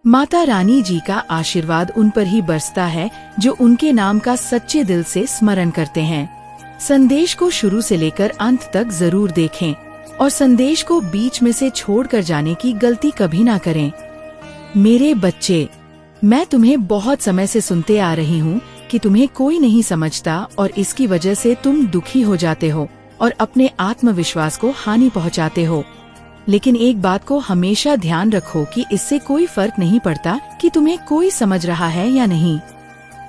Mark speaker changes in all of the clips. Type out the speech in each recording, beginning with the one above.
Speaker 1: माता रानी जी का आशीर्वाद उन पर ही बरसता है जो उनके नाम का सच्चे दिल से स्मरण करते हैं। संदेश को शुरू से लेकर अंत तक जरूर देखें और संदेश को बीच में से छोड़कर जाने की गलती कभी ना करें। मेरे बच्चे, मैं तुम्हें बहुत समय से सुनते आ रही हूँ कि तुम्हें कोई नहीं समझता और इसकी वजह से तुम दुखी हो जाते हो और अपने आत्मविश्वास को हानि पहुँचाते हो। लेकिन एक बात को हमेशा ध्यान रखो कि इससे कोई फर्क नहीं पड़ता कि तुम्हें कोई समझ रहा है या नहीं,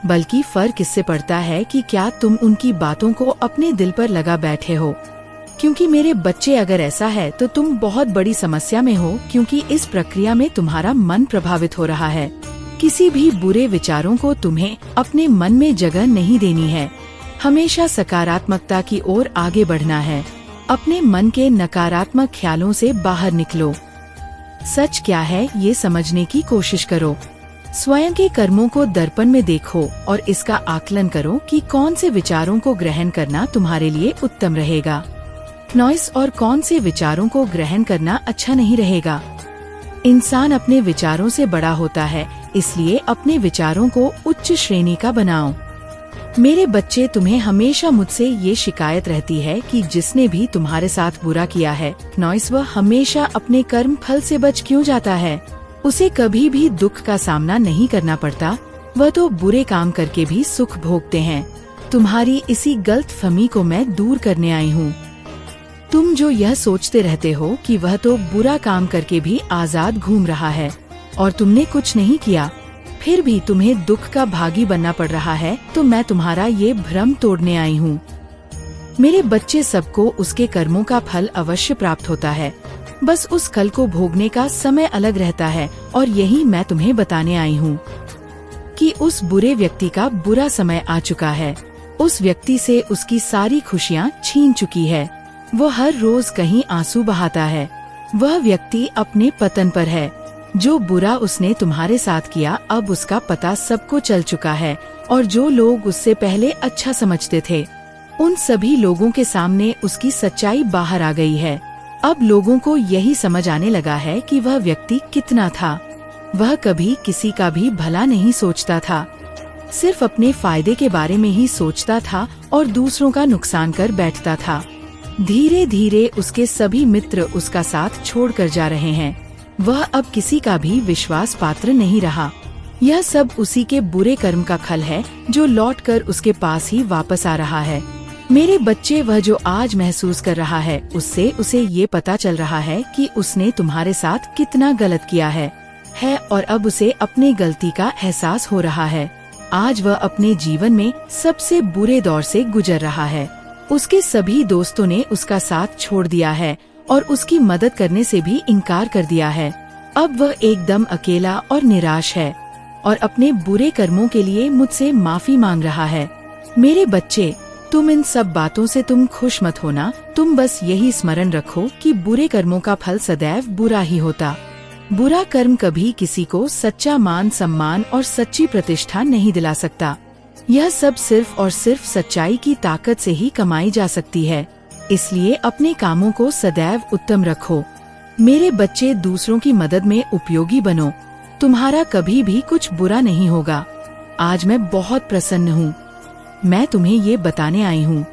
Speaker 1: बल्कि फर्क इससे पड़ता है कि क्या तुम उनकी बातों को अपने दिल पर लगा बैठे हो। क्योंकि मेरे बच्चे, अगर ऐसा है तो तुम बहुत बड़ी समस्या में हो, क्योंकि इस प्रक्रिया में तुम्हारा मन प्रभावित हो रहा है। किसी भी बुरे विचारों को तुम्हें अपने मन में जगह नहीं देनी है। हमेशा सकारात्मकता की ओर आगे बढ़ना है। अपने मन के नकारात्मक ख्यालों से बाहर निकलो। सच क्या है ये समझने की कोशिश करो। स्वयं के कर्मों को दर्पण में देखो और इसका आकलन करो कि कौन से विचारों को ग्रहण करना तुम्हारे लिए उत्तम रहेगा और कौन से विचारों को ग्रहण करना अच्छा नहीं रहेगा। इंसान अपने विचारों से बड़ा होता है, इसलिए अपने विचारों को उच्च श्रेणी का बनाओ। मेरे बच्चे, तुम्हें हमेशा मुझसे ये शिकायत रहती है कि जिसने भी तुम्हारे साथ बुरा किया है वह हमेशा अपने कर्म फल से बच क्यों जाता है। उसे कभी भी दुख का सामना नहीं करना पड़ता, वह तो बुरे काम करके भी सुख भोगते हैं। तुम्हारी इसी गलतफहमी को मैं दूर करने आई हूँ। तुम जो यह सोचते रहते हो कि वह तो बुरा काम करके भी आजाद घूम रहा है और तुमने कुछ नहीं किया, फिर भी तुम्हें दुख का भागी बनना पड़ रहा है, तो मैं तुम्हारा ये भ्रम तोड़ने आई हूँ। मेरे बच्चे, सबको उसके कर्मों का फल अवश्य प्राप्त होता है, बस उस कल को भोगने का समय अलग रहता है। और यही मैं तुम्हें बताने आई हूँ कि उस बुरे व्यक्ति का बुरा समय आ चुका है। उस व्यक्ति से उसकी सारी खुशियाँ छीन चुकी है। वो हर रोज कहीं आंसू बहाता है। वह व्यक्ति अपने पतन पर है। जो बुरा उसने तुम्हारे साथ किया, अब उसका पता सबको चल चुका है और जो लोग उससे पहले अच्छा समझते थे, उन सभी लोगों के सामने उसकी सच्चाई बाहर आ गई है। अब लोगों को यही समझ आने लगा है कि वह व्यक्ति कितना था। वह कभी किसी का भी भला नहीं सोचता था, सिर्फ अपने फायदे के बारे में ही सोचता था और दूसरों का नुकसान कर बैठता था। धीरे धीरे उसके सभी मित्र उसका साथ छोड़कर जा रहे हैं। वह अब किसी का भी विश्वास पात्र नहीं रहा। यह सब उसी के बुरे कर्म का फल है जो लौटकर उसके पास ही वापस आ रहा है। मेरे बच्चे, वह जो आज महसूस कर रहा है, उससे उसे ये पता चल रहा है कि उसने तुम्हारे साथ कितना गलत किया है और अब उसे अपनी गलती का एहसास हो रहा है। आज वह अपने जीवन में सबसे बुरे दौर से गुजर रहा है। उसके सभी दोस्तों ने उसका साथ छोड़ दिया है और उसकी मदद करने से भी इनकार कर दिया है। अब वह एकदम अकेला और निराश है और अपने बुरे कर्मों के लिए मुझसे माफी मांग रहा है। मेरे बच्चे, तुम इन सब बातों से तुम खुश मत होना। तुम बस यही स्मरण रखो कि बुरे कर्मों का फल सदैव बुरा ही होता। बुरा कर्म कभी किसी को सच्चा मान सम्मान और सच्ची प्रतिष्ठा नहीं दिला सकता। यह सब सिर्फ और सिर्फ सच्चाई की ताकत से ही कमाई जा सकती है। इसलिए अपने कामों को सदैव उत्तम रखो। मेरे बच्चे, दूसरों की मदद में उपयोगी बनो। तुम्हारा कभी भी कुछ बुरा नहीं होगा। आज मैं बहुत प्रसन्न हूँ। मैं तुम्हें ये बताने आई हूँ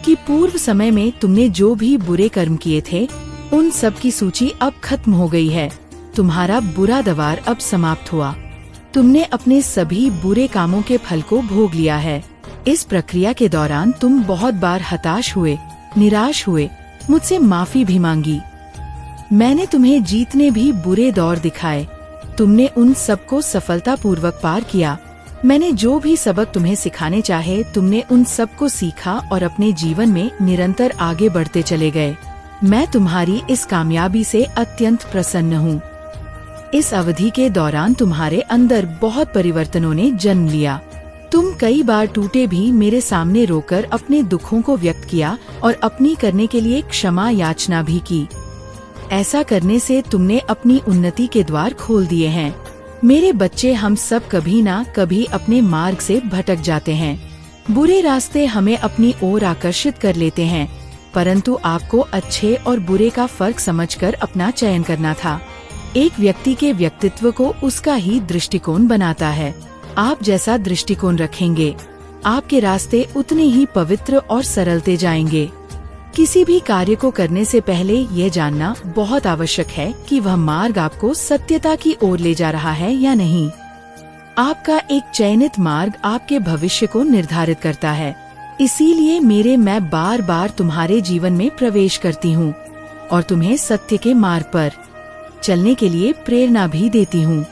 Speaker 1: कि पूर्व समय में तुमने जो भी बुरे कर्म किए थे, उन सब की सूची अब खत्म हो गई है। तुम्हारा बुरा दवार अब समाप्त हुआ। तुमने अपने सभी बुरे कामों के फल को भोग लिया है। इस प्रक्रिया के दौरान तुम बहुत बार हताश हुए, निराश हुए, मुझसे माफी भी मांगी। मैंने तुम्हें जितने भी बुरे दौर दिखाए, तुमने उन सबको सफलतापूर्वक पार किया। मैंने जो भी सबक तुम्हें सिखाने चाहे, तुमने उन सबको सीखा और अपने जीवन में निरंतर आगे बढ़ते चले गए। मैं तुम्हारी इस कामयाबी से अत्यंत प्रसन्न हूँ। इस अवधि के दौरान तुम्हारे अंदर बहुत परिवर्तनों ने जन्म लिया। तुम कई बार टूटे भी मेरे सामने रोकर अपने दुखों को व्यक्त किया और अपनी करने के लिए क्षमा याचना भी की। ऐसा करने से तुमने अपनी उन्नति के द्वार खोल दिए हैं। मेरे बच्चे, हम सब कभी ना कभी अपने मार्ग से भटक जाते हैं। बुरे रास्ते हमें अपनी ओर आकर्षित कर लेते हैं, परंतु आपको अच्छे और बुरे का फर्क समझकर अपना चयन करना था। एक व्यक्ति के व्यक्तित्व को उसका ही दृष्टिकोण बनाता है। आप जैसा दृष्टिकोण रखेंगे, आपके रास्ते उतने ही पवित्र और सरलते जाएंगे। किसी भी कार्य को करने से पहले यह जानना बहुत आवश्यक है कि वह मार्ग आपको सत्यता की ओर ले जा रहा है या नहीं। आपका एक चयनित मार्ग आपके भविष्य को निर्धारित करता है। इसीलिए मैं बार बार तुम्हारे जीवन में प्रवेश करती हूँ और तुम्हें सत्य के मार्ग पर चलने के लिए प्रेरणा भी देती हूँ।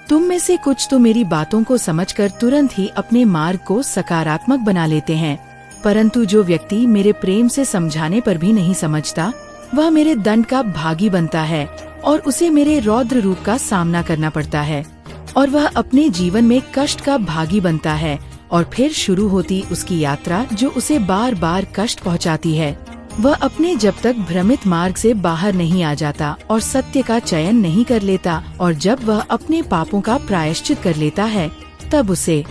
Speaker 1: तुम में से कुछ तो मेरी बातों को समझकर तुरंत ही अपने मार्ग को सकारात्मक बना लेते हैं, परंतु जो व्यक्ति मेरे प्रेम से समझाने पर भी नहीं समझता, वह मेरे दंड का भागी बनता है और उसे मेरे रौद्र रूप का सामना करना पड़ता है और वह अपने जीवन में कष्ट का भागी बनता है और फिर शुरू होती उसकी यात्रा जो उसे बार बार कष्ट पहुंचाती है। वह अपने जब तक भ्रमित मार्ग से बाहर नहीं आ जाता और सत्य का चयन नहीं कर लेता और जब वह अपने पापों का प्रायश्चित कर लेता है, तब उसे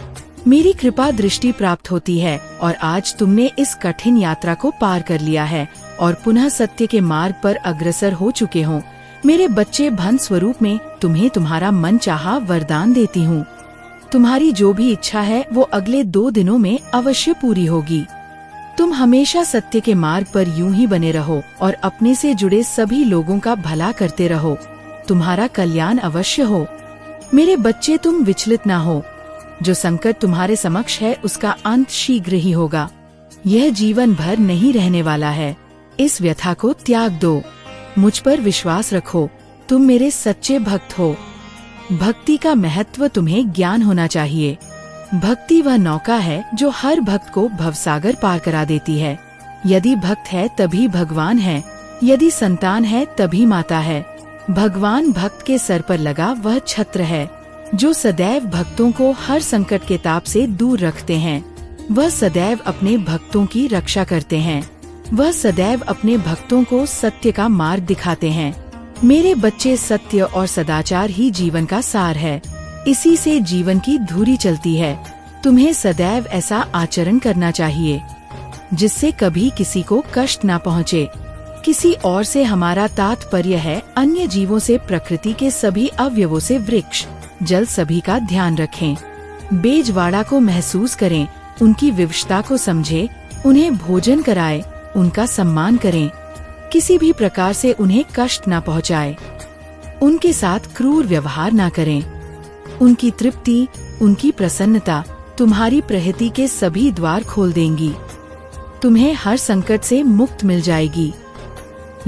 Speaker 1: मेरी कृपा दृष्टि प्राप्त होती है और आज तुमने इस कठिन यात्रा को पार कर लिया है और पुनः सत्य के मार्ग पर अग्रसर हो चुके हो। मेरे बच्चे, धन स्वरूप में तुम्हें तुम्हारा मन चाहा वरदान देती हूँ। तुम्हारी जो भी इच्छा है वो अगले 2 दिनों में अवश्य पूरी होगी। तुम हमेशा सत्य के मार्ग पर यूं ही बने रहो और अपने से जुड़े सभी लोगों का भला करते रहो। तुम्हारा कल्याण अवश्य हो। मेरे बच्चे, तुम विचलित ना हो। जो संकट तुम्हारे समक्ष है उसका अंत शीघ्र ही होगा। यह जीवन भर नहीं रहने वाला है। इस व्यथा को त्याग दो। मुझ पर विश्वास रखो। तुम मेरे सच्चे भक्त हो। भक्ति का महत्व तुम्हें ज्ञान होना चाहिए। भक्ति वह नौका है जो हर भक्त को भवसागर पार करा देती है। यदि भक्त है तभी भगवान है, यदि संतान है तभी माता है। भगवान भक्त के सर पर लगा वह छत्र है जो सदैव भक्तों को हर संकट के ताप से दूर रखते हैं। वह सदैव अपने भक्तों की रक्षा करते हैं। वह सदैव अपने भक्तों को सत्य का मार्ग दिखाते हैं। मेरे बच्चे, सत्य और सदाचार ही जीवन का सार है। इसी से जीवन की धुरी चलती है। तुम्हें सदैव ऐसा आचरण करना चाहिए जिससे कभी किसी को कष्ट न पहुँचे। किसी और से हमारा तात्पर्य है अन्य जीवों से, प्रकृति के सभी अवयवों से, वृक्ष, जल सभी का ध्यान रखें। बेजवाड़ा को महसूस करें, उनकी विविधता को समझें, उन्हें भोजन कराएं, उनका सम्मान करें। किसी भी प्रकार से उन्हें कष्ट न पहुँचाए। उनके साथ क्रूर व्यवहार न करें। उनकी तृप्ति, उनकी प्रसन्नता तुम्हारी प्रहति के सभी द्वार खोल देंगी। तुम्हें हर संकट से मुक्त मिल जाएगी।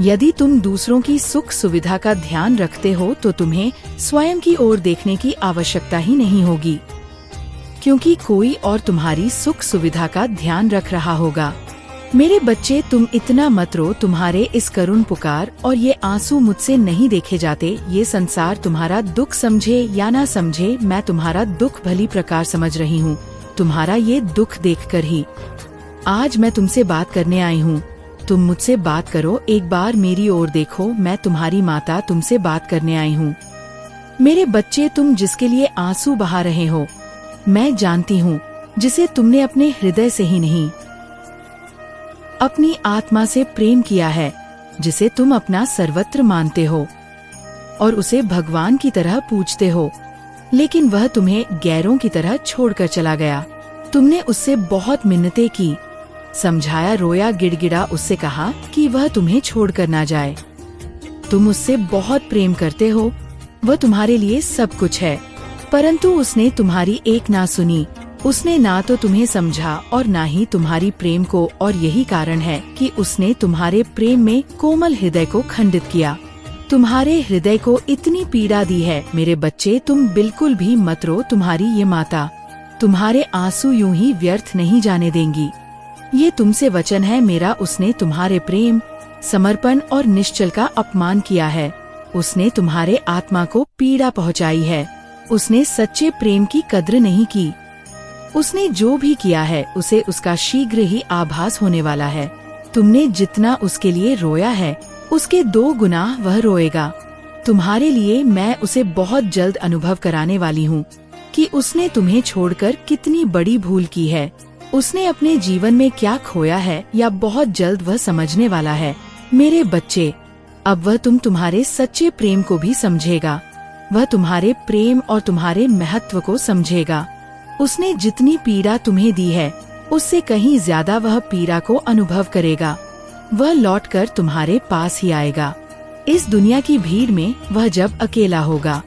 Speaker 1: यदि तुम दूसरों की सुख सुविधा का ध्यान रखते हो तो तुम्हें स्वयं की ओर देखने की आवश्यकता ही नहीं होगी, क्योंकि कोई और तुम्हारी सुख सुविधा का ध्यान रख रहा होगा। मेरे बच्चे, तुम इतना मत रो। तुम्हारे इस करुण पुकार और ये आंसू मुझसे नहीं देखे जाते। ये संसार तुम्हारा दुख समझे या ना समझे, मैं तुम्हारा दुख भली प्रकार समझ रही हूँ। तुम्हारा ये दुख देखकर ही आज मैं तुमसे बात करने आई हूँ। तुम मुझसे बात करो, एक बार मेरी ओर देखो। मैं तुम्हारी माता तुमसे बात करने आई हूँ। मेरे बच्चे, तुम जिसके लिए आंसू बहा रहे हो, मैं जानती हूँ, जिसे तुमने अपने हृदय से ही नहीं, अपनी आत्मा से प्रेम किया है, जिसे तुम अपना सर्वत्र मानते हो और उसे भगवान की तरह पूजते हो, लेकिन वह तुम्हें गैरों की तरह छोड़कर चला गया। तुमने उससे बहुत मिन्नतें की, समझाया, रोया, गिड़गिड़ा, उससे कहा कि वह तुम्हें छोड़कर ना जाए। तुम उससे बहुत प्रेम करते हो, वह तुम्हारे लिए सब कुछ है, परंतु उसने तुम्हारी एक ना सुनी। उसने ना तो तुम्हें समझा और ना ही तुम्हारी प्रेम को, और यही कारण है कि उसने तुम्हारे प्रेम में कोमल हृदय को खंडित किया। तुम्हारे हृदय को इतनी पीड़ा दी है। मेरे बच्चे, तुम बिल्कुल भी मत रो। तुम्हारी ये माता तुम्हारे आंसू यूं ही व्यर्थ नहीं जाने देंगी। ये तुमसे वचन है मेरा। उसने तुम्हारे प्रेम, समर्पण और निश्चल का अपमान किया है। उसने तुम्हारे आत्मा को पीड़ा पहुंचाई है। उसने सच्चे प्रेम की कद्र नहीं की। उसने जो भी किया है उसे उसका शीघ्र ही आभास होने वाला है। तुमने जितना उसके लिए रोया है उसके 2 गुना वह रोएगा। तुम्हारे लिए मैं उसे बहुत जल्द अनुभव कराने वाली हूँ कि उसने तुम्हें छोड़कर कितनी बड़ी भूल की है। उसने अपने जीवन में क्या खोया है या बहुत जल्द वह समझने वाला है। मेरे बच्चे, अब वह तुम्हारे सच्चे प्रेम को भी समझेगा। वह तुम्हारे प्रेम और तुम्हारे महत्व को समझेगा। उसने जितनी पीड़ा तुम्हें दी है, उससे कहीं ज्यादा वह पीड़ा को अनुभव करेगा। वह लौटकर तुम्हारे पास ही आएगा। इस दुनिया की भीड़ में वह जब अकेला होगा,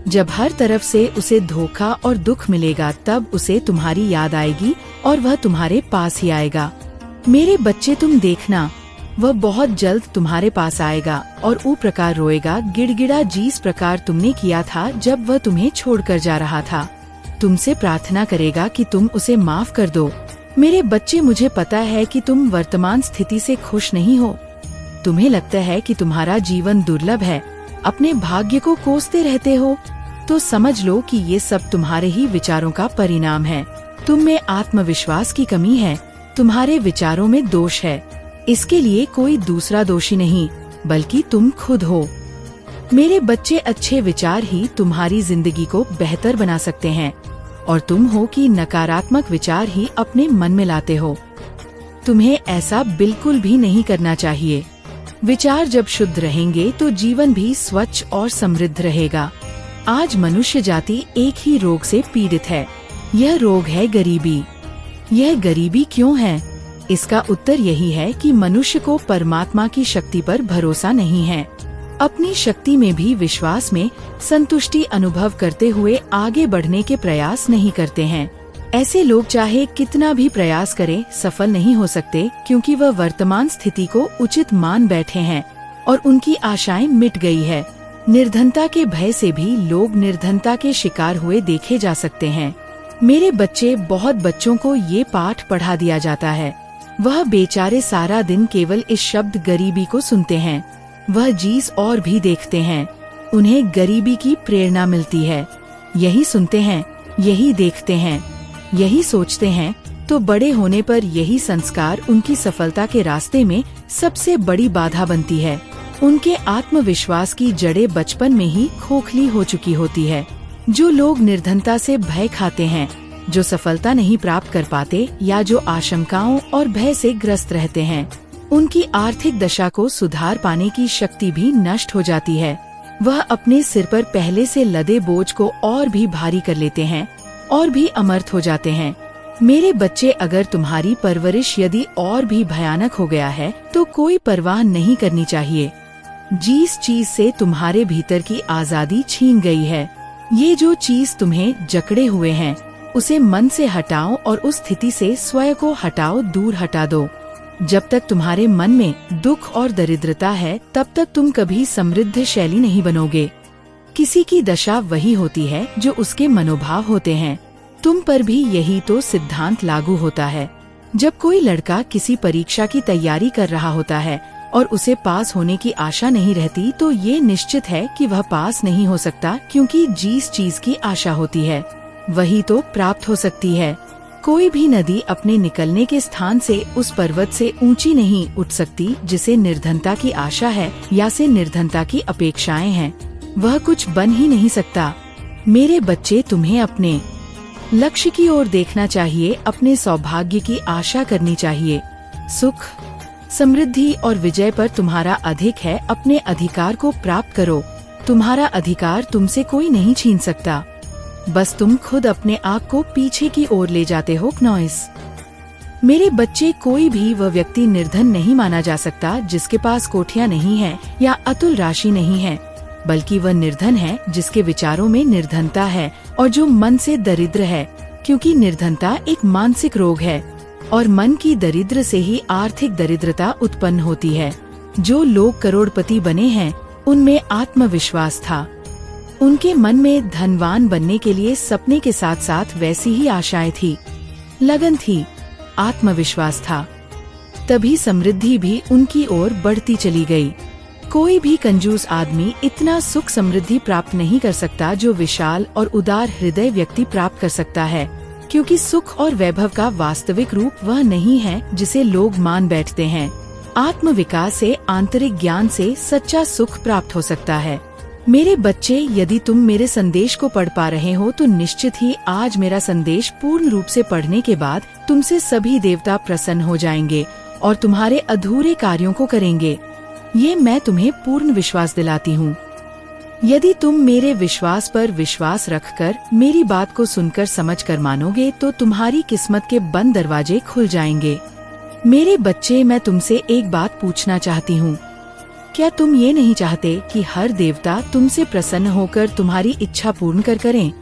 Speaker 1: जब हर तरफ से उसे धोखा और दुख मिलेगा, तब उसे तुम्हारी याद आएगी और वह तुम्हारे पास ही आएगा। मेरे बच्चे, तुम देखना, वह बहुत जल्द तुम्हारे पास आएगा और ऊ प्रकार रोएगा, गिड़गिड़ा जिस प्रकार तुमने किया था जब वह तुम्हें छोड़कर जा रहा था। तुमसे प्रार्थना करेगा कि तुम उसे माफ कर दो। मेरे बच्चे, मुझे पता है कि तुम वर्तमान स्थिति से खुश नहीं हो। तुम्हें लगता है कि तुम्हारा जीवन दुर्लभ है, अपने भाग्य को कोसते रहते हो। तो समझ लो कि ये सब तुम्हारे ही विचारों का परिणाम है। तुम में आत्मविश्वास की कमी है, तुम्हारे विचारों में दोष है। इसके लिए कोई दूसरा दोषी नहीं, बल्कि तुम खुद हो। मेरे बच्चे, अच्छे विचार ही तुम्हारी जिंदगी को बेहतर बना सकते हैं और तुम हो कि नकारात्मक विचार ही अपने मन में लाते हो। तुम्हें ऐसा बिल्कुल भी नहीं करना चाहिए। विचार जब शुद्ध रहेंगे तो जीवन भी स्वच्छ और समृद्ध रहेगा। आज मनुष्य जाति एक ही रोग से पीड़ित है। यह रोग है गरीबी। यह गरीबी क्यों है? इसका उत्तर यही है कि मनुष्य को परमात्मा की शक्ति पर भरोसा नहीं है। अपनी शक्ति में भी विश्वास में संतुष्टि अनुभव करते हुए आगे बढ़ने के प्रयास नहीं करते हैं। ऐसे लोग चाहे कितना भी प्रयास करें, सफल नहीं हो सकते, क्योंकि वह वर्तमान स्थिति को उचित मान बैठे हैं और उनकी आशाएं मिट गई है। निर्धनता के भय से भी लोग निर्धनता के शिकार हुए देखे जा सकते हैं। मेरे बच्चे, बहुत बच्चों को ये पाठ पढ़ा दिया जाता है। वह बेचारे सारा दिन केवल इस शब्द गरीबी को सुनते हैं। वह चीज और भी देखते हैं, उन्हें गरीबी की प्रेरणा मिलती है। यही सुनते हैं, यही देखते हैं, यही सोचते हैं, तो बड़े होने पर यही संस्कार उनकी सफलता के रास्ते में सबसे बड़ी बाधा बनती है। उनके आत्मविश्वास की जड़ें बचपन में ही खोखली हो चुकी होती है। जो लोग निर्धनता से भय खाते हैं, जो सफलता नहीं प्राप्त कर पाते या जो आशंकाओं और भय से ग्रस्त रहते हैं, उनकी आर्थिक दशा को सुधार पाने की शक्ति भी नष्ट हो जाती है। वह अपने सिर पर पहले से लदे बोझ को और भी भारी कर लेते हैं और भी अमर्थ हो जाते हैं। मेरे बच्चे, अगर तुम्हारी परवरिश यदि और भी भयानक हो गया है तो कोई परवाह नहीं करनी चाहिए। जिस चीज से तुम्हारे भीतर की आजादी छीन गई है, ये जो चीज तुम्हें जकड़े हुए हैं, उसे मन से हटाओ और उस स्थिति से स्वयं को हटाओ, दूर हटा दो। जब तक तुम्हारे मन में दुख और दरिद्रता है, तब तक तुम कभी समृद्ध शैली नहीं बनोगे। किसी की दशा वही होती है जो उसके मनोभाव होते हैं। तुम पर भी यही तो सिद्धांत लागू होता है। जब कोई लड़का किसी परीक्षा की तैयारी कर रहा होता है और उसे पास होने की आशा नहीं रहती, तो ये निश्चित है कि वह पास नहीं हो सकता, क्योंकि जिस चीज की आशा होती है वही तो प्राप्त हो सकती है। कोई भी नदी अपने निकलने के स्थान से उस पर्वत से ऊंची नहीं उठ सकती जिसे निर्धनता की आशा है या से निर्धनता की अपेक्षाएं हैं। वह कुछ बन ही नहीं सकता। मेरे बच्चे, तुम्हें अपने लक्ष्य की ओर देखना चाहिए, अपने सौभाग्य की आशा करनी चाहिए। सुख, समृद्धि और विजय पर तुम्हारा अधिक है। अपने अधिकार को प्राप्त करो। तुम्हारा अधिकार तुमसे कोई नहीं छीन सकता, बस तुम खुद अपने आप को पीछे की ओर ले जाते हो। नॉइस। मेरे बच्चे, कोई भी वह व्यक्ति निर्धन नहीं माना जा सकता जिसके पास कोठियां नहीं है या अतुल राशि नहीं है, बल्कि वह निर्धन है जिसके विचारों में निर्धनता है और जो मन से दरिद्र है, क्योंकि निर्धनता एक मानसिक रोग है और मन की दरिद्र से ही आर्थिक दरिद्रता उत्पन्न होती है। जो लोग करोड़पति बने हैं, उनमें आत्मविश्वास था। उनके मन में धनवान बनने के लिए सपने के साथ साथ वैसी ही आशाएं थी, लगन थी, आत्मविश्वास था। तभी समृद्धि भी उनकी ओर बढ़ती चली गई। कोई भी कंजूस आदमी इतना सुख समृद्धि प्राप्त नहीं कर सकता जो विशाल और उदार हृदय व्यक्ति प्राप्त कर सकता है, क्योंकि सुख और वैभव का वास्तविक रूप वह नहीं है जिसे लोग मान बैठते हैं। आत्म विकास से, आंतरिक ज्ञान से सच्चा सुख प्राप्त हो सकता है। मेरे बच्चे, यदि तुम मेरे संदेश को पढ़ पा रहे हो तो निश्चित ही आज मेरा संदेश पूर्ण रूप से पढ़ने के बाद तुमसे सभी देवता प्रसन्न हो जाएंगे और तुम्हारे अधूरे कार्यों को करेंगे। ये मैं तुम्हें पूर्ण विश्वास दिलाती हूँ। यदि तुम मेरे विश्वास पर विश्वास रखकर मेरी बात को सुनकर समझकर मानोगे तो तुम्हारी किस्मत के बंद दरवाजे खुल जाएंगे। मेरे बच्चे, मैं तुमसे एक बात पूछना चाहती हूँ। क्या तुम ये नहीं चाहते कि हर देवता तुमसे प्रसन्न होकर तुम्हारी इच्छा पूर्ण करें?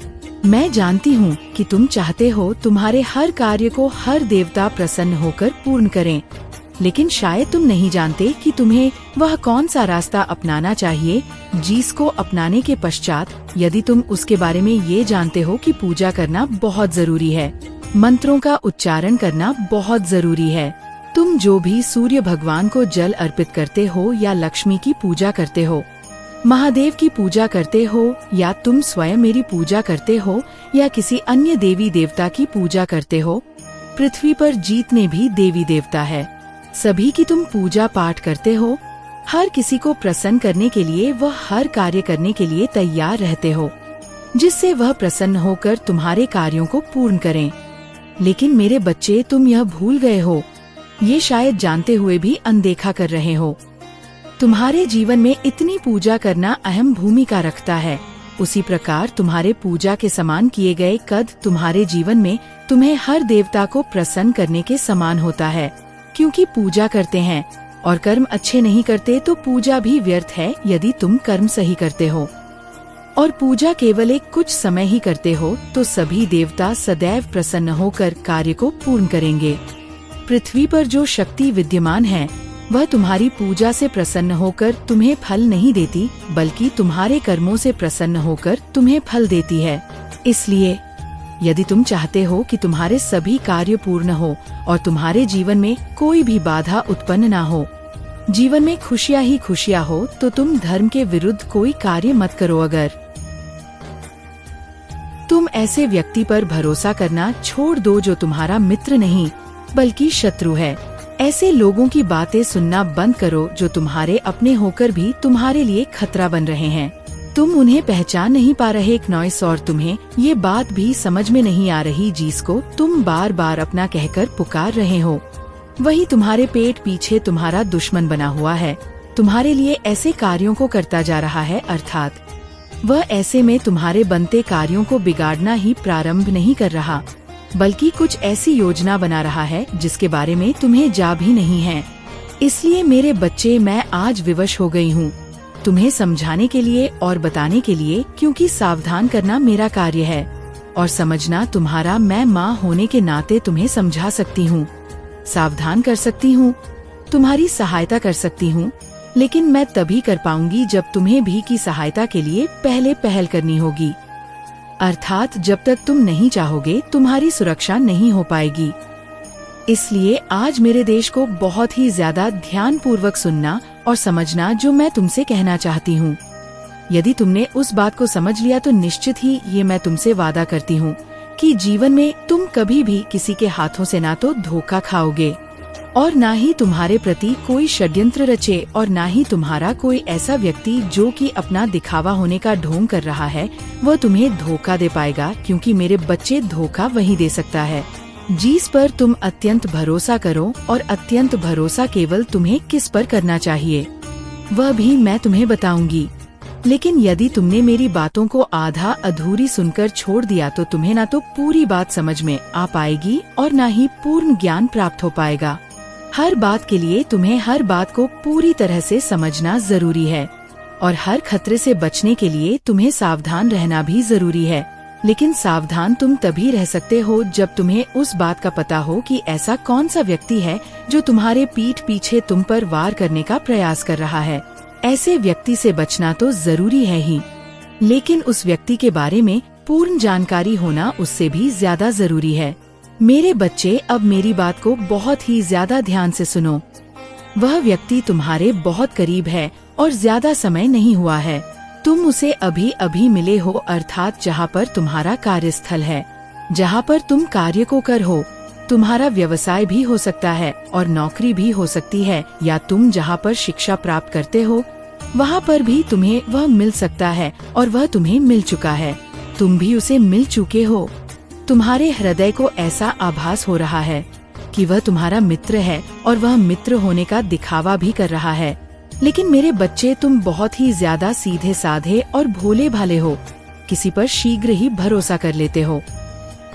Speaker 1: मैं जानती हूँ कि तुम चाहते हो तुम्हारे हर कार्य को हर देवता प्रसन्न होकर पूर्ण करें, लेकिन शायद तुम नहीं जानते कि तुम्हें वह कौन सा रास्ता अपनाना चाहिए, जिसको अपनाने के पश्चात यदि तुम उसके बारे में ये जानते हो कि पूजा करना बहुत जरूरी है, मंत्रों का उच्चारण करना बहुत जरूरी है। तुम जो भी सूर्य भगवान को जल अर्पित करते हो या लक्ष्मी की पूजा करते हो, महादेव की पूजा करते हो या तुम स्वयं मेरी पूजा करते हो या किसी अन्य देवी देवता की पूजा करते हो, पृथ्वी पर जितने भी देवी देवता है सभी की तुम पूजा पाठ करते हो। हर किसी को प्रसन्न करने के लिए वह हर कार्य करने के लिए तैयार रहते हो, जिससे वह प्रसन्न होकर तुम्हारे कार्यों को पूर्ण करें। लेकिन मेरे बच्चे, तुम यह भूल गए हो, ये शायद जानते हुए भी अनदेखा कर रहे हो। तुम्हारे जीवन में इतनी पूजा करना अहम भूमिका रखता है, उसी प्रकार तुम्हारे पूजा के समान किए गए कद तुम्हारे जीवन में तुम्हें हर देवता को प्रसन्न करने के समान होता है। क्योंकि पूजा करते हैं और कर्म अच्छे नहीं करते तो पूजा भी व्यर्थ है यदि तुम कर्म सही करते हो। और पूजा केवल एक कुछ समय ही करते हो तो सभी देवता सदैव प्रसन्न होकर कार्य को पूर्ण करेंगे। पृथ्वी पर जो शक्ति विद्यमान है वह तुम्हारी पूजा से प्रसन्न होकर तुम्हें फल नहीं देती, बल्कि तुम्हारे कर्मों से प्रसन्न होकर तुम्हें फल देती है। इसलिए यदि तुम चाहते हो कि तुम्हारे सभी कार्य पूर्ण हो और तुम्हारे जीवन में कोई भी बाधा उत्पन्न ना हो, जीवन में खुशियाँ ही खुशियाँ हो, तो तुम धर्म के विरुद्ध कोई कार्य मत करो। अगर तुम ऐसे व्यक्ति पर भरोसा करना छोड़ दो जो तुम्हारा मित्र नहीं बल्कि शत्रु है, ऐसे लोगों की बातें सुनना बंद करो जो तुम्हारे अपने होकर भी तुम्हारे लिए खतरा बन रहे हैं। तुम उन्हें पहचान नहीं पा रहे नॉइस, और तुम्हें ये बात भी समझ में नहीं आ रही जिसको तुम बार बार अपना कहकर पुकार रहे हो, वही तुम्हारे पेट पीछे तुम्हारा दुश्मन बना हुआ है, तुम्हारे लिए ऐसे कार्यों को करता जा रहा है, अर्थात वह ऐसे में तुम्हारे बनते कार्यों को बिगाड़ना ही प्रारंभ नहीं कर रहा, बल्कि कुछ ऐसी योजना बना रहा है जिसके बारे में तुम्हें जा भी नहीं है। इसलिए मेरे बच्चे, मैं आज विवश हो गई हूँ तुम्हें समझाने के लिए और बताने के लिए, क्योंकि सावधान करना मेरा कार्य है और समझना तुम्हारा। मैं माँ होने के नाते तुम्हें समझा सकती हूँ, सावधान कर सकती हूँ, तुम्हारी सहायता कर सकती हूँ, लेकिन मैं तभी कर पाऊंगी जब तुम्हें भी की सहायता के लिए पहले पहल करनी होगी। अर्थात जब तक तुम नहीं चाहोगे तुम्हारी सुरक्षा नहीं हो पाएगी। इसलिए आज मेरे देश को बहुत ही ज्यादा ध्यान पूर्वक सुनना और समझना जो मैं तुमसे कहना चाहती हूँ। यदि तुमने उस बात को समझ लिया तो निश्चित ही ये मैं तुमसे वादा करती हूँ कि जीवन में तुम कभी भी किसी के हाथों से ना तो धोखा खाओगे और ना ही तुम्हारे प्रति कोई षड्यंत्र रचे, और ना ही तुम्हारा कोई ऐसा व्यक्ति जो कि अपना दिखावा होने का ढोंग कर रहा है वह तुम्हें धोखा दे पाएगा, क्योंकि मेरे बच्चे, धोखा वही दे सकता है जिस पर तुम अत्यंत भरोसा करो, और अत्यंत भरोसा केवल तुम्हें किस पर करना चाहिए वह भी मैं तुम्हें बताऊंगी। लेकिन यदि तुमने मेरी बातों को आधा अधूरी सुनकर छोड़ दिया तो तुम्हें ना तो पूरी बात समझ में आ पाएगी और ना ही पूर्ण ज्ञान प्राप्त हो पाएगा। हर बात के लिए तुम्हें हर बात को पूरी तरह से समझना जरूरी है, और हर खतरे से बचने के लिए तुम्हें सावधान रहना भी जरूरी है। लेकिन सावधान तुम तभी रह सकते हो जब तुम्हें उस बात का पता हो कि ऐसा कौन सा व्यक्ति है जो तुम्हारे पीठ पीछे तुम पर वार करने का प्रयास कर रहा है। ऐसे व्यक्ति से बचना तो जरूरी है ही, लेकिन उस व्यक्ति के बारे में पूर्ण जानकारी होना उससे भी ज्यादा जरूरी है। मेरे बच्चे, अब मेरी बात को बहुत ही ज्यादा ध्यान से सुनो। वह व्यक्ति तुम्हारे बहुत करीब है और ज्यादा समय नहीं हुआ है। तुम उसे अभी अभी मिले हो, अर्थात जहाँ पर तुम्हारा कार्यस्थल है, जहाँ पर तुम कार्य को कर हो। तुम्हारा व्यवसाय भी हो सकता है और नौकरी भी हो सकती है, या तुम जहाँ पर शिक्षा प्राप्त करते हो वहाँ पर भी तुम्हें वह मिल सकता है, और वह तुम्हें मिल चुका है। तुम भी उसे मिल चुके हो। तुम्हारे हृदय को ऐसा आभास हो रहा है कि वह तुम्हारा मित्र है, और वह मित्र होने का दिखावा भी कर रहा है, लेकिन मेरे बच्चे, तुम बहुत ही ज्यादा सीधे साधे और भोले भाले हो। किसी पर शीघ्र ही भरोसा कर लेते हो,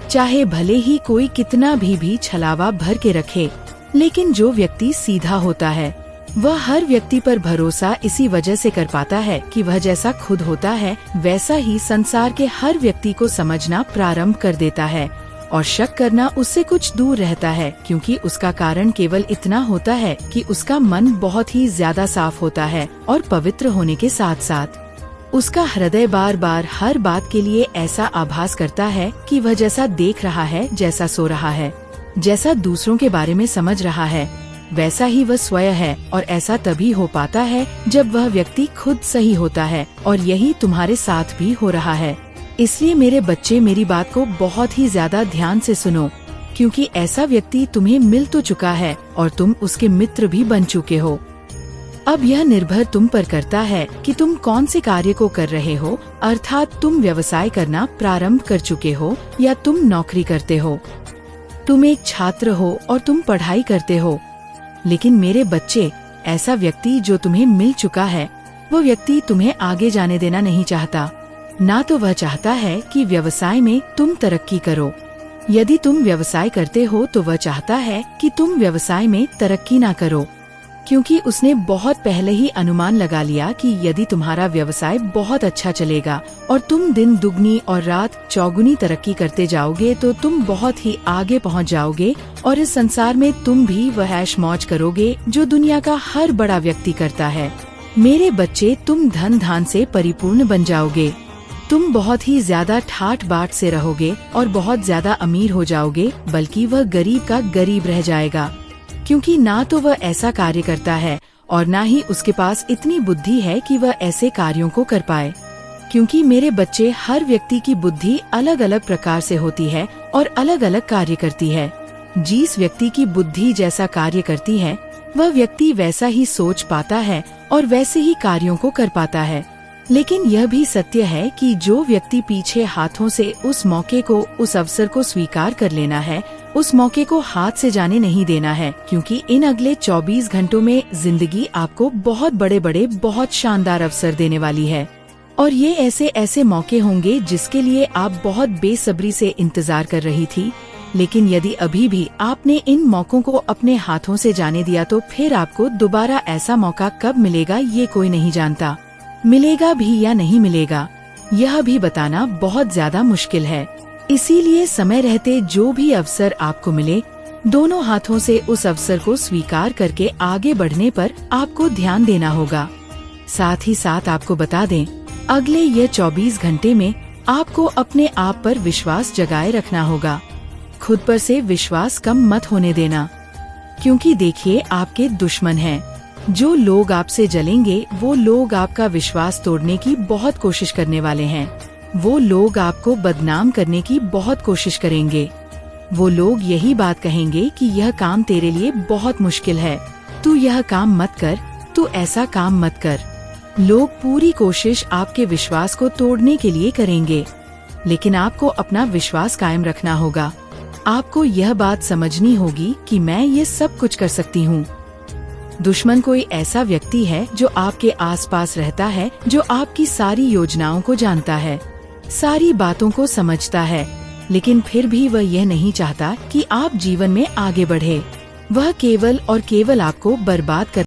Speaker 1: चाहे भले ही कोई कितना भी छलावा भर के रखे। लेकिन जो व्यक्ति सीधा होता है वह हर व्यक्ति पर भरोसा इसी वजह से कर पाता है कि वह जैसा खुद होता है वैसा ही संसार के हर व्यक्ति को समझना प्रारंभ कर देता है, और शक करना उससे कुछ दूर रहता है, क्योंकि उसका कारण केवल इतना होता है कि उसका मन बहुत ही ज्यादा साफ होता है और पवित्र होने के साथ साथ उसका हृदय बार बार हर बात के लिए ऐसा आभास करता है कि वह जैसा देख रहा है, जैसा सो रहा है, जैसा दूसरों के बारे में समझ रहा है, वैसा ही वह स्वयं है। और ऐसा तभी हो पाता है जब वह व्यक्ति खुद सही होता है, और यही तुम्हारे साथ भी हो रहा है। इसलिए मेरे बच्चे, मेरी बात को बहुत ही ज्यादा ध्यान से सुनो, क्योंकि ऐसा व्यक्ति तुम्हें मिल तो चुका है और तुम उसके मित्र भी बन चुके हो। अब यह निर्भर तुम पर करता है कि तुम कौन से कार्य को कर रहे हो, अर्थात तुम व्यवसाय करना प्रारंभ कर चुके हो या तुम नौकरी करते हो, तुम एक छात्र हो और तुम पढ़ाई करते हो। लेकिन मेरे बच्चे, ऐसा व्यक्ति जो तुम्हें मिल चुका है, वो व्यक्ति तुम्हें आगे जाने देना नहीं चाहता। ना तो वह चाहता है कि व्यवसाय में तुम तरक्की करो। यदि तुम व्यवसाय करते हो तो वह चाहता है कि तुम व्यवसाय में तरक्की ना करो, क्योंकि उसने बहुत पहले ही अनुमान लगा लिया कि यदि तुम्हारा व्यवसाय बहुत अच्छा चलेगा और तुम दिन दुगनी और रात चौगुनी तरक्की करते जाओगे तो तुम बहुत ही आगे पहुंच जाओगे, और इस संसार में तुम भी वह ऐश मौज करोगे जो दुनिया का हर बड़ा व्यक्ति करता है। मेरे बच्चे, तुम धन धान से परिपूर्ण बन जाओगे। तुम बहुत ही ज्यादा ठाट बाट से रहोगे और बहुत ज्यादा अमीर हो जाओगे, बल्कि वह गरीब का गरीब रह जाएगा, क्योंकि ना तो वह ऐसा कार्य करता है और ना ही उसके पास इतनी बुद्धि है कि वह ऐसे कार्यों को कर पाए। क्योंकि मेरे बच्चे, हर व्यक्ति की बुद्धि अलग अलग प्रकार से होती है और अलग अलग कार्य करती है। जिस व्यक्ति की बुद्धि जैसा कार्य करती है वह व्यक्ति वैसा ही सोच पाता है और वैसे ही कार्यों को कर पाता है। लेकिन यह भी सत्य है कि जो व्यक्ति पीछे हाथों से उस मौके को, उस अवसर को स्वीकार कर लेना है, उस मौके को हाथ से जाने नहीं देना है, क्योंकि इन अगले 24 घंटों में जिंदगी आपको बहुत बड़े बड़े, बहुत शानदार अवसर देने वाली है। और ये ऐसे ऐसे मौके होंगे जिसके लिए आप बहुत बेसब्री से इंतजार कर रही थी। लेकिन यदि अभी भी आपने इन मौकों को अपने हाथों से जाने दिया तो फिर आपको दोबारा ऐसा मौका कब मिलेगा ये कोई नहीं जानता। मिलेगा भी या नहीं मिलेगा यह भी बताना बहुत ज्यादा मुश्किल है। इसीलिए समय रहते जो भी अवसर आपको मिले, दोनों हाथों से उस अवसर को स्वीकार करके आगे बढ़ने पर आपको ध्यान देना होगा। साथ ही साथ आपको बता दें, अगले ये 24 घंटे में आपको अपने आप पर विश्वास जगाए रखना होगा। खुद पर से विश्वास कम मत होने देना, क्योंकि देखिए, आपके दुश्मन हैं। जो लोग आपसे जलेंगे वो लोग आपका विश्वास तोड़ने की बहुत कोशिश करने वाले हैं। वो लोग आपको बदनाम करने की बहुत कोशिश करेंगे। वो लोग यही बात कहेंगे कि यह काम तेरे लिए बहुत मुश्किल है, तू यह काम मत कर, तू ऐसा काम मत कर। लोग पूरी कोशिश आपके विश्वास को तोड़ने के लिए करेंगे, लेकिन आपको अपना विश्वास कायम रखना होगा। आपको यह बात समझनी होगी कि मैं ये सब कुछ कर सकती हूँ। दुश्मन कोई ऐसा व्यक्ति है जो आपके आसपास रहता है, जो आपकी सारी योजनाओं को जानता है, सारी बातों को समझता है, लेकिन फिर भी वह यह नहीं चाहता कि आप जीवन में आगे बढ़े। वह केवल और केवल आपको बर्बाद कर